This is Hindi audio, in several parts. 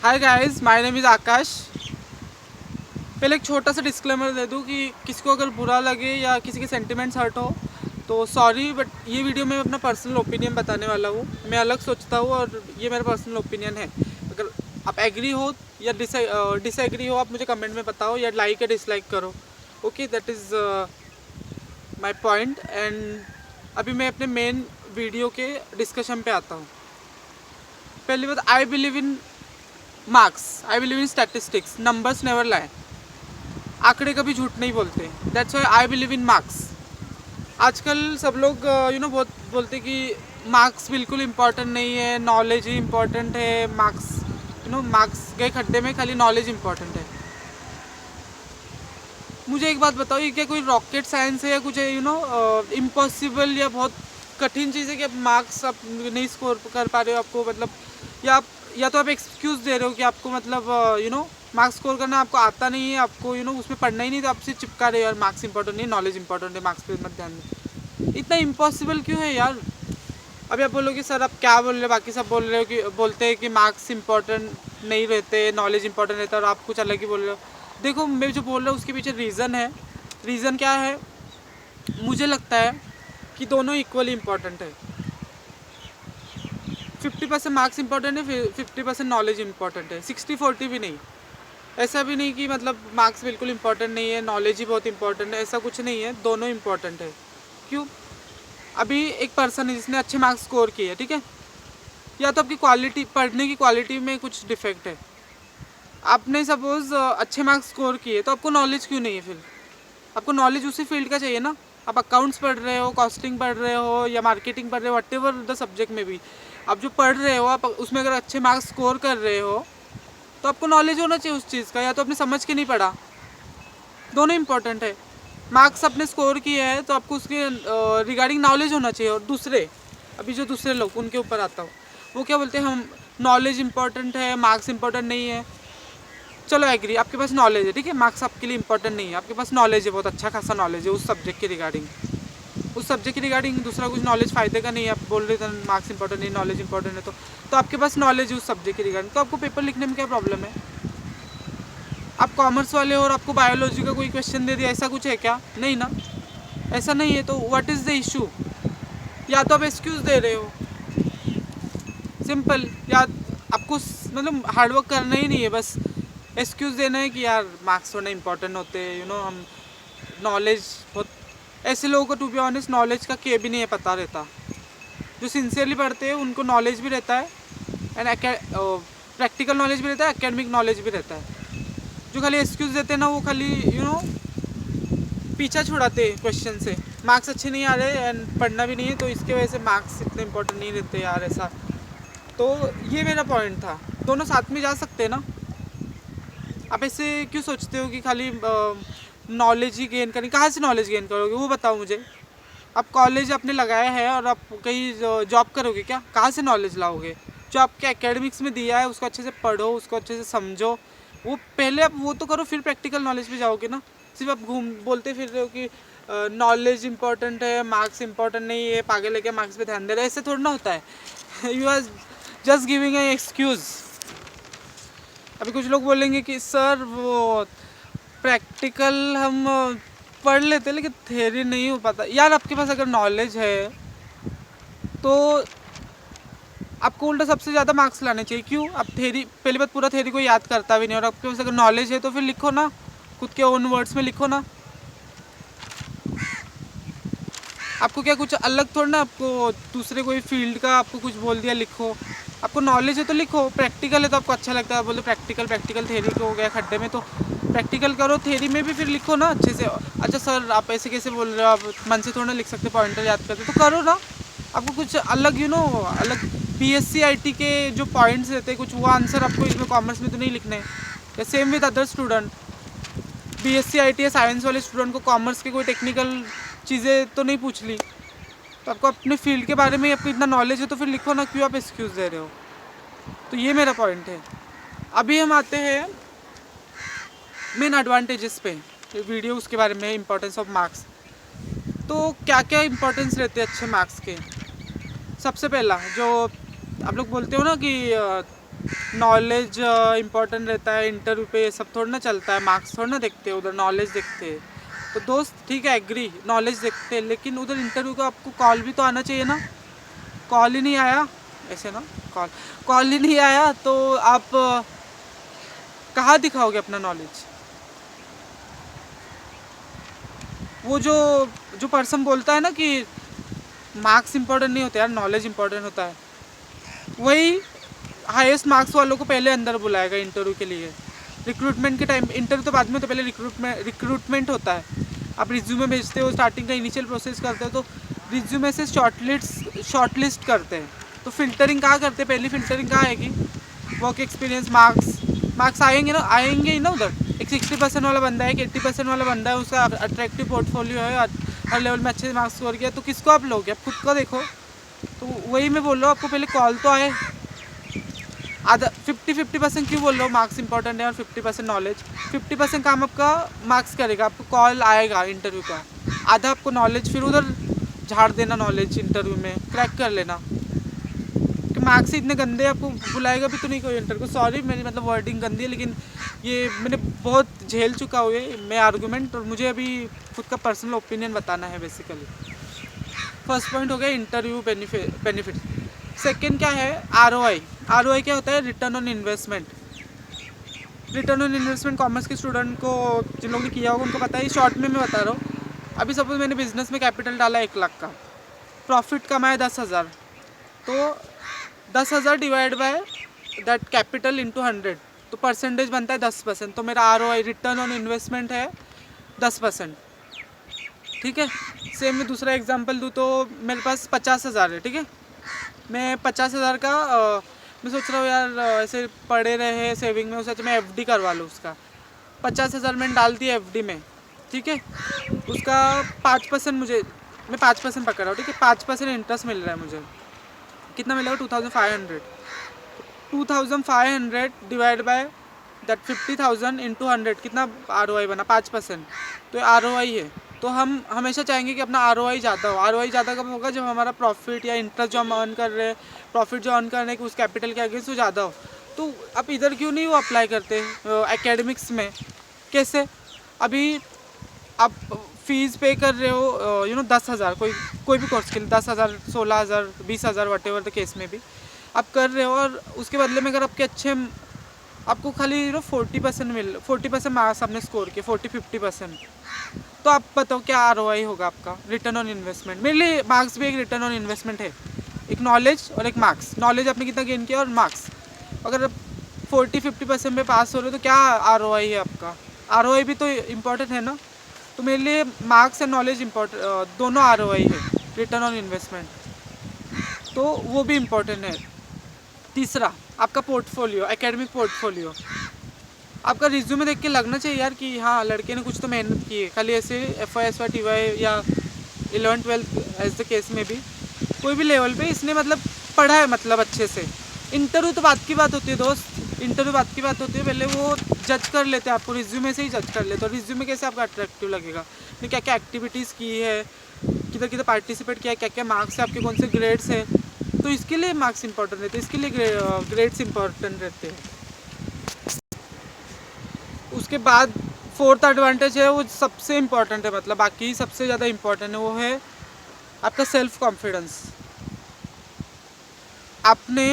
Hi guys, my name is Akash. पहले एक छोटा सा डिस्क्लेमर दे दूँ कि किसी को अगर बुरा लगे या किसी के सेंटिमेंट्स हर्ट हो तो सॉरी, बट ये वीडियो में अपना पर्सनल ओपिनियन बताने वाला हूँ। मैं अलग सोचता हूँ और ये मेरा पर्सनल ओपिनियन है। अगर आप एग्री हो या डिसएग्री हो, आप मुझे कमेंट में बताओ या लाइक या डिसलाइक करो। Okay, that is my point. And अभी मैं अपने मेन वीडियो के डिस्कशन पे आता हूँ। पहली बात, I believe in marks, I believe in statistics. Numbers never लाई, आंकड़े कभी झूठ नहीं बोलते। That's why I believe in marks. आजकल सब लोग बहुत बोलते कि मार्क्स बिल्कुल इम्पोर्टेंट नहीं है, नॉलेज ही इम्पोर्टेंट है। मार्क्स मार्क्स गए खड्डे में, खाली नॉलेज इम्पोर्टेंट है। मुझे एक बात बताओ, ये क्या कोई रॉकेट साइंस है या कुछ है इम्पॉसिबल या बहुत कठिन चीज़ है कि आप मार्क्स आप नहीं स्कोर कर पा रहे हो? आपको मतलब या तो आप एक्सक्यूज़ दे रहे हो कि आपको मतलब मार्क्स स्कोर करना आपको आता नहीं है, आपको उसमें पढ़ना ही नहीं, तो आपसे चिपका रहे हो यार मार्क्स इंपॉर्टेंट नहीं, नॉलेज इंपॉर्टेंट है, मार्क्स पे मत ध्यान दे। इतना इम्पॉसिबल क्यों है यार? अभी आप बोलोगे सर आप क्या बोल रहे हो, बाकी सब बोल रहे हो कि बोलते हैं कि मार्क्स इंपॉर्टेंट नहीं रहते, नॉलेज इंपॉर्टेंट रहता है, और आप कुछ अलग ही बोल रहे हो। देखो, मैं जो बोल रहा हूँ उसके पीछे रीज़न है। रीज़न क्या है? मुझे लगता है कि दोनों इक्वली इम्पॉर्टेंट है। 50% मार्क्स इंपॉर्टेंट है, 50% नॉलेज इंपॉर्टेंट है। 60-40 भी नहीं। ऐसा भी नहीं कि मतलब मार्क्स बिल्कुल इंपॉर्टेंट नहीं है, नॉलेज ही बहुत इंपॉर्टेंट है, ऐसा कुछ नहीं है। दोनों इंपॉर्टेंट है। क्यों? अभी एक पर्सन है जिसने अच्छे मार्क्स स्कोर किए, ठीक है, या तो आपकी क्वालिटी, पढ़ने की क्वालिटी में कुछ डिफेक्ट है। आपने सपोज अच्छे मार्क्स स्कोर किए, तो आपको नॉलेज क्यों नहीं है? फिर आपको नॉलेज उसी फील्ड का चाहिए ना। आप अकाउंट्स पढ़ रहे हो, कॉस्टिंग पढ़ रहे हो या मार्केटिंग पढ़ रहे हो, व्हाटएवर द सब्जेक्ट में भी आप जो पढ़ रहे हो, आप उसमें अगर अच्छे मार्क्स स्कोर कर रहे हो तो आपको नॉलेज होना चाहिए उस चीज़ का, या तो आपने समझ के नहीं पढ़ा। दोनों इंपॉर्टेंट है। मार्क्स आपने स्कोर किए हैं तो आपको उसके रिगार्डिंग नॉलेज होना चाहिए। और दूसरे, अभी जो दूसरे लोग, उनके ऊपर आता हूँ, वो क्या बोलते हैं, हम नॉलेज इंपॉर्टेंट है, मार्क्स इंपॉर्टेंट नहीं है। चलो एग्री, आपके पास नॉलेज है, ठीक है, मार्क्स आपके लिए इंपॉर्टेंट नहीं है, आपके पास नॉलेज है, बहुत अच्छा खासा नॉलेज है उस सब्जेक्ट के रिगार्डिंग। उस सब्जेक्ट के रिगार्डिंग दूसरा कुछ नॉलेज फ़ायदे का नहीं है। आप बोल रहे थे मार्क्स इंपॉर्टेंट नहीं, नॉलेज इंपॉर्टेंट है, तो आपके पास नॉलेज है उस सब्जेक्ट के रिगार्डिंग, तो आपको पेपर लिखने में क्या प्रॉब्लम है? आप कॉमर्स वाले हो और आपको बायोलॉजी का कोई क्वेश्चन दे दिया, ऐसा कुछ है क्या? नहीं ना, ऐसा नहीं है। तो व्हाट इज़ द इशू? या तो आप एक्सक्यूज़ दे रहे हो, सिंपल, या आपको मतलब हार्डवर्क करना ही नहीं है, बस एक्सक्यूज़ देना है कि यार मार्क्स थोड़ा इंपॉर्टेंट होते हैं, हम नॉलेज बहुत, ऐसे लोगों को टू बी ऑनेस्ट नॉलेज का के भी नहीं पता रहता। जो सिंसियरली पढ़ते हैं उनको नॉलेज भी रहता है, एंड प्रैक्टिकल नॉलेज भी रहता है, एकेडमिक नॉलेज भी रहता है। जो खाली एक्सक्यूज़ देते हैं ना, वो खाली पीछा छुड़ाते हैं क्वेश्चन से। मार्क्स अच्छे नहीं आ रहे एंड पढ़ना भी नहीं है, तो इसके वजह से मार्क्स इतने इंपॉर्टेंट नहीं रहते यार, ऐसा। तो ये मेरा पॉइंट था, दोनों साथ में जा सकते हैं ना। आप ऐसे क्यों सोचते हो कि खाली नॉलेज ही गेन करनी? कहाँ से नॉलेज गेन करोगे वो बताओ मुझे। आप कॉलेज आपने लगाया है और आप कहीं जॉब करोगे क्या? कहाँ से नॉलेज लाओगे? जो आपके एकेडमिक्स में दिया है उसको अच्छे से पढ़ो, उसको अच्छे से समझो, वो पहले आप वो तो करो, फिर प्रैक्टिकल नॉलेज पे जाओगे ना। सिर्फ आप बोलते फिर रहे हो कि नॉलेज इंपॉर्टेंट है, मार्क्स इंपॉर्टेंट नहीं है, पागल है क्या, मार्क्स पे ध्यान दे रहे, ऐसे थोड़ा ना होता है। You are just giving a excuse. अभी कुछ लोग बोलेंगे कि सर वो प्रैक्टिकल हम पढ़ लेते लेकिन थ्योरी नहीं हो पाता। यार आपके पास अगर नॉलेज है तो आपको उल्टा सबसे ज़्यादा मार्क्स लाने चाहिए। क्यों? आप थ्योरी, पहली बात, पूरा थ्योरी को याद करता भी नहीं, और आपके पास अगर नॉलेज है तो फिर लिखो ना, खुद के ओन वर्ड्स में लिखो ना। आपको क्या कुछ अलग थोड़ा ना, आपको दूसरे कोई फील्ड का आपको कुछ बोल दिया लिखो। आपको नॉलेज है तो लिखो। प्रैक्टिकल है तो आपको अच्छा लगता है, बोले प्रैक्टिकल थ्योरी को हो गया खड्डे में, तो प्रैक्टिकल करो, थ्योरी में भी फिर लिखो ना अच्छे से। अच्छा सर आप ऐसे कैसे बोल रहे हो, आप मन से थोड़ा ना लिख सकते, पॉइंटर याद करते, तो करो ना। आपको कुछ अलग अलग BSc IT के जो पॉइंट्स रहते हैं, कुछ वो आंसर आपको इसमें कॉमर्स में तो नहीं लिखने हैं। या same with other student, BSc IT या साइंस वाले स्टूडेंट को कॉमर्स के कोई टेक्निकल चीज़ें तो नहीं पूछ ली, तो आपको अपने फील्ड के बारे में आपको इतना नॉलेज है तो फिर लिखो ना, क्यों आप एक्सक्यूज़ दे रहे हो? तो ये मेरा पॉइंट है। अभी हम आते हैं मेन एडवांटेजेस पे, वीडियो उसके बारे में, इंपॉर्टेंस ऑफ मार्क्स। तो क्या क्या इंपॉर्टेंस रहते हैं अच्छे मार्क्स के? सबसे पहला, जो आप लोग बोलते हो ना कि नॉलेज इम्पोर्टेंट रहता है इंटरव्यू पे, ये सब थोड़ा ना चलता है, मार्क्स थोड़ा ना देखते हैं उधर, नॉलेज देखते हैं। तो दोस्त ठीक है एग्री, नॉलेज देखते हैं, लेकिन उधर इंटरव्यू का आपको कॉल भी तो आना चाहिए ना। कॉल ही नहीं आया, ऐसे ना, कॉल ही नहीं आया तो आप कहाँ दिखाओगे अपना नॉलेज। वो जो पर्सन बोलता है ना कि मार्क्स इंपॉर्टेंट नहीं होते यार, नॉलेज इंपॉर्टेंट होता है, वही हाईएस्ट मार्क्स वालों को पहले अंदर बुलाएगा इंटरव्यू के लिए। रिक्रूटमेंट के टाइम, इंटरव्यू तो बाद में, तो पहले रिक्रूटमेंट होता है। आप रिज्यूमे भेजते हो, स्टार्टिंग का इनिशियल प्रोसेस करते हो, तो रिज्यूमे से शॉर्टलिस्ट करते हैं। तो फिल्टरिंग कहाँ करते हैं, पहली फिल्टरिंग कहाँ आएगी, वर्क एक्सपीरियंस, मार्क्स आएंगे ही ना उधर। एक 60% वाला बंदा है, एक 80% वाला बंदा है, उसका अट्रैक्टिव पोर्टफोलियो है, हर लेवल में अच्छे मार्क्स स्कोर किया, तो किसको आप लोगे, आप खुद का देखो। तो वही मैं बोल रहा हूँ, आपको पहले कॉल तो आए। आधा 50% क्यों बोल रहा हूँ, मार्क्स इंपॉर्टेंट है और 50% नॉलेज। 50% काम आपका मार्क्स करेगा, आपको कॉल आएगा इंटरव्यू का, आधा आपको नॉलेज फिर उधर झाड़ देना, नॉलेज इंटरव्यू में क्रैक कर लेना। कि मार्क्स ही इतने गंदे, आपको बुलाएगा भी तो नहीं कोई इंटरव्यू। सॉरी मेरी मतलब वर्डिंग गंदी है, लेकिन ये मैंने बहुत झेल चुका हुआ है मैं आर्गूमेंट, और मुझे अभी खुद का पर्सनल ओपिनियन बताना है बेसिकली। फर्स्ट पॉइंट हो गया इंटरव्यू बेनिफिट। सेकेंड क्या है, ROI क्या होता है, return on investment. Return on investment commerce के स्टूडेंट को, जिन लोगों ने किया होगा उनको पता है। शॉर्ट में मैं बता रहा हूँ, अभी सपोज मैंने बिजनेस में कैपिटल डाला 1 लाख का, प्रॉफिट कमाया 10,000, तो 10,000 divide by that capital into 100, तो परसेंटेज बनता है 10%। तो मेरा ROI, रिटर्न ऑन इन्वेस्टमेंट है 10%। ठीक है, सेम मैं दूसरा एग्जांपल दूँ तो मेरे पास 50,000 है, ठीक है, मैं 50,000 का मैं सोच रहा हूँ यार ऐसे पड़े रहे सेविंग में, उससे मैं FD करवा लूँ उसका। 50,000 मैंने डाल दिया FD में, ठीक है, उसका 5% मैं 5% पकड़ रहा हूँ, ठीक है, 5% इंटरेस्ट मिल रहा है मुझे। कितना मिलेगा, 2,500। 2,500 डिवाइड बाय दैट 50,000 इंटू 100, कितना ROI बना, 5%। तो ROI है। तो हम हमेशा चाहेंगे कि अपना ROI ज़्यादा हो। ROI ज़्यादा कब होगा, जब हमारा प्रॉफिट या इंटरेस्ट जो हम अर्न कर रहे हैं, प्रॉफिट जो अर्न कर रहे हैं कि उस कैपिटल के अगेंस्ट वो ज़्यादा हो। तो आप इधर क्यों नहीं वो अप्लाई करते एकेडमिक्स में। कैसे, अभी आप फीस पे कर रहे हो 10,000, कोई भी कोर्स के लिए 10,000, 16,000, 20,000, वट एवर द केस में भी आप कर रहे हो, और उसके बदले में अगर आपके अच्छे, आपको खाली 40% मार्क्स आपने स्कोर किए, 40-50%, तो आप बताओ क्या ROI होगा आपका, रिटर्न ऑन इन्वेस्टमेंट। मेरे लिए मार्क्स भी एक रिटर्न ऑन इन्वेस्टमेंट है, एक नॉलेज और एक मार्क्स। नॉलेज आपने कितना गेन किया, और मार्क्स अगर 40-50% में पास हो रहे हो तो क्या ROI है आपका। ROI भी तो इम्पोर्टेंट है ना। तो मेरे लिए मार्क्स एंड नॉलेज इम्पोर्टेंट, दोनों ROI है, रिटर्न ऑन इन्वेस्टमेंट, तो वो भी इम्पोर्टेंट है। तीसरा आपका पोर्टफोलियो, एकेडमिक पोर्टफोलियो। आपका रिज्यूमे देख के लगना चाहिए यार कि हाँ लड़के ने कुछ तो मेहनत की है, खाली ऐसे FY SY TY या 11th-12th एज द केस में भी कोई भी लेवल पे इसने मतलब पढ़ा है, मतलब अच्छे से। इंटरव्यू तो बात की बात होती है दोस्त, इंटरव्यू बात की बात होती है, पहले वो जज कर लेते हैं आपको, रिज्यूमे से ही जज कर लेते हो। रिज्यूमे कैसे आपका अट्रैक्टिव लगेगा, ने क्या क्या एक्टिविटीज़ की है, किधर किधर पार्टिसिपेट किया है, क्या क्या मार्क्स है आपके, कौन से ग्रेड्स है, तो इसके लिए मार्क्स इंपॉर्टेंट रहते हैं, इसके लिए ग्रेड्स इंपॉर्टेंट रहते हैं। उसके बाद फोर्थ एडवांटेज है, वो सबसे इम्पॉर्टेंट है, मतलब बाकी सबसे ज़्यादा इम्पॉर्टेंट है, वो है आपका सेल्फ कॉन्फिडेंस। आपने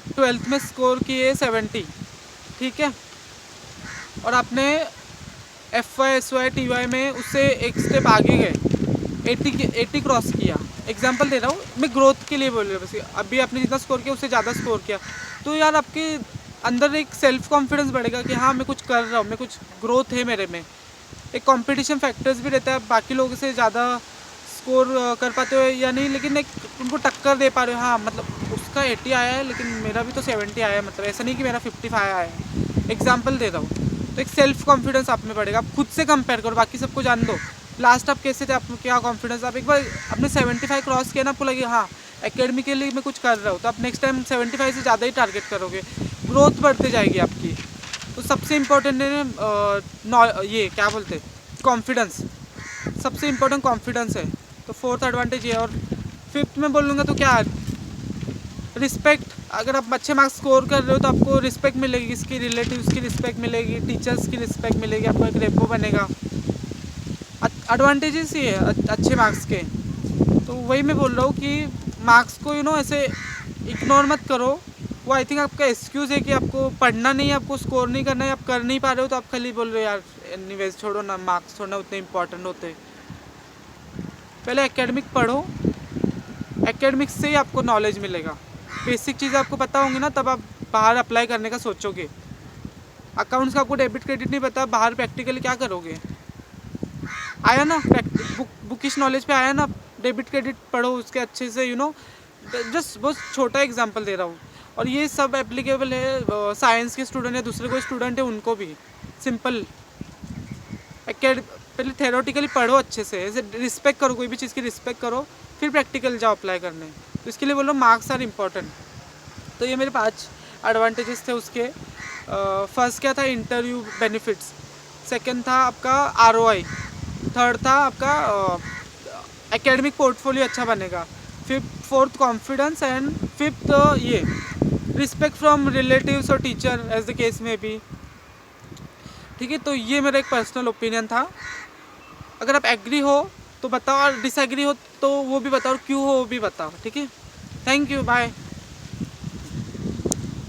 12th में स्कोर किए 70, ठीक है, और आपने FY SY TY में उससे एक स्टेप आगे गए, 80 क्रॉस किया। एग्जांपल दे रहा हूँ मैं, ग्रोथ के लिए बोल रहा हूँ, बस अभी आपने जितना स्कोर किया उससे ज़्यादा स्कोर किया, तो यार आपके अंदर एक सेल्फ कॉन्फिडेंस बढ़ेगा कि हाँ मैं कुछ कर रहा हूँ, मैं कुछ ग्रोथ है मेरे में। एक कंपटीशन फैक्टर्स भी रहता है, बाकी लोगों से ज़्यादा स्कोर कर पाते हो या नहीं, लेकिन एक उनको टक्कर दे पा रहे हो। हाँ मतलब उसका 80 आया है लेकिन मेरा भी तो 70 आया है, मतलब ऐसा नहीं कि मेरा 55 आया है। एग्जाम्पल दे रहा हूँ। तो एक सेल्फ कॉन्फिडेंस आप में बढ़ेगा, आप खुद से कंपेयर करो, बाकी सबको जान दो। लास्ट आप कैसे थे, आप क्या कॉन्फिडेंस, आप एक बार अपने 75 क्रॉस किया ना, आपको लगे हाँ एकेडमिकली मैं कुछ कर रहा हूँ, तो आप नेक्स्ट टाइम 75 से ज़्यादा ही टारगेट करोगे, ग्रोथ बढ़ते जाएगी आपकी। तो सबसे इम्पोर्टेंट है ये क्या बोलते हैं, कॉन्फिडेंस। सबसे इम्पोर्टेंट कॉन्फिडेंस है। तो फोर्थ एडवांटेज ये। और फिफ्थ में बोलूँगा तो क्या, रिस्पेक्ट अगर आप अच्छे मार्क्स स्कोर कर रहे हो तो आपको रिस्पेक्ट मिलेगी, किसकी रिलेटिव्स की रिस्पेक्ट मिलेगी, टीचर्स की रिस्पेक्ट मिलेगी, आपको एक रेपो बनेगा। एडवांटेजेस ही है अच्छे मार्क्स के। तो वही मैं बोल रहा हूँ कि मार्क्स को ऐसे इग्नोर मत करो। वो आई थिंक आपका एक्सक्यूज़ है कि आपको पढ़ना नहीं है, आपको स्कोर नहीं करना है, आप कर नहीं पा रहे हो, तो आप खाली बोल रहे हो यार एनीवेज छोड़ो ना, मार्क्स थोड़ा उतने इंपॉर्टेंट होते। पहले एकेडमिक पढ़ो, एकेडमिक्स से ही आपको नॉलेज मिलेगा, बेसिक चीज़ें आपको पता होंगी ना, तब आप बाहर अप्लाई करने का सोचोगे। अकाउंट्स का आपको डेबिट क्रेडिट नहीं पता, बाहर प्रैक्टिकली क्या करोगे? आया ना बुकिश नॉलेज पे आया ना, डेबिट क्रेडिट पढ़ो उसके अच्छे से, जस्ट बहुत छोटा एग्जांपल दे रहा हूँ। और ये सब एप्लीकेबल है साइंस के स्टूडेंट या दूसरे कोई स्टूडेंट है उनको भी। सिंपल पहले थेरोटिकली पढ़ो अच्छे से, ऐसे रिस्पेक्ट करो, कोई भी चीज़ की रिस्पेक्ट करो, फिर प्रैक्टिकल जाओ अप्लाई करने। तो इसके लिए बोलो मार्क्स आर इम्पॉर्टेंट। तो ये मेरे 5 एडवांटेजेस थे उसके। फर्स्ट क्या था, इंटरव्यू बेनिफिट्स। सेकंड था आपका ROI। थर्ड था आपका एकेडमिक पोर्टफोलियो अच्छा बनेगा। फोर्थ कॉन्फिडेंस, एंड फिफ्थ ये रिस्पेक्ट फ्रॉम रिलेटिव्स और टीचर एज द केस में भी। ठीक है, तो ये मेरा एक पर्सनल ओपिनियन था। अगर आप एग्री हो तो बताओ, और डिसएग्री हो तो वो भी बताओ, और क्यों हो वो भी बताओ। ठीक है, थैंक यू, बाय।